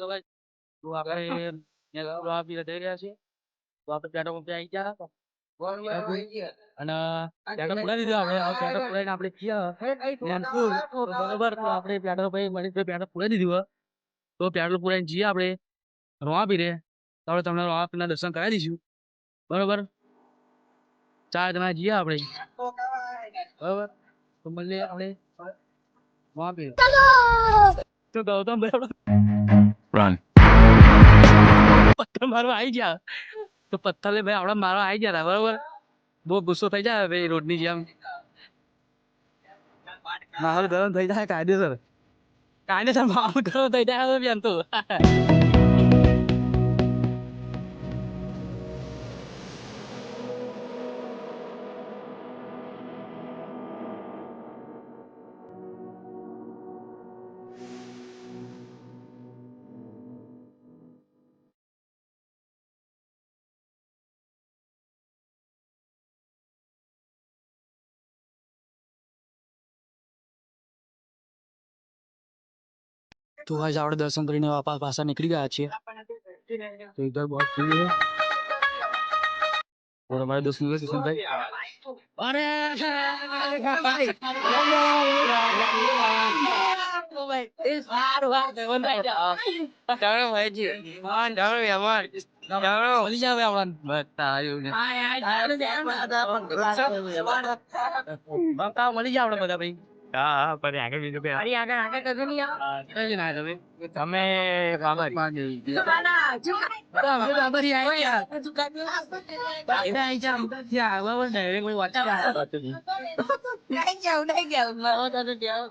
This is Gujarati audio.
તો ભાઈ તો આપણે રવા પીવા જઈ રહ્યા છીએ તો આપણે પેટ્રોલ પંપે આવી ગયા અને પેટ્રોલ પુરાઈ દીધું આપણે હવે પેટ્રોલ પુરાઈને આપણે ગયા જ્ઞાનપુર તો બરોબર તો આપણે પેટ્રોલ ભાઈ મળી પેટ્રોલ પુરાઈ દીધું તો પેટ્રોલ પુરાઈને જઈએ આપણે રવા પીરે તો આપણે તમને રવા પીરના દર્શન કરાવી દઈશું બરોબર 4 જણા જઈએ આપણે બરોબર તો મળીએ આપણે રવા પીરે તો ગૌતમ ભાઈ Run. પથ્થર મારવા આવી ગયા તો પથ્થર લે ભાઈ આપડા મારવા આવી ગયા હતા બરોબર બહુ ગુસ્સો થઈ જાય ભાઈ રોડની જેમ માહોલ ગરમ થઈ જાય કાયદેસર માહોલ ગરમ થઈ જાય બેન તો તો आज આપણે દર્શન કરીને પાછા નીકળી ગયા છીએ તો इधर बहुत भीड़ है और हमारे दोस्त लोग किशन भाई अरे भाई इस बार बात देवन भाई जाओ भाई जी मान जाओ यार जाओ बोली जाओ यार बताओ ने बताओ बोली जाओ बता भाई હા પણ આગળ બીજું કે અરે આગળ કદું નહીં કઈ ના તમે કામર માં જઈ અમે બાબરી આવી યાર તું કાઈ બાઈ ના આઈ જામ યા બાબા ડાયરેક્ટ કોઈ વાત નહીં જાવ મારો તો જાવ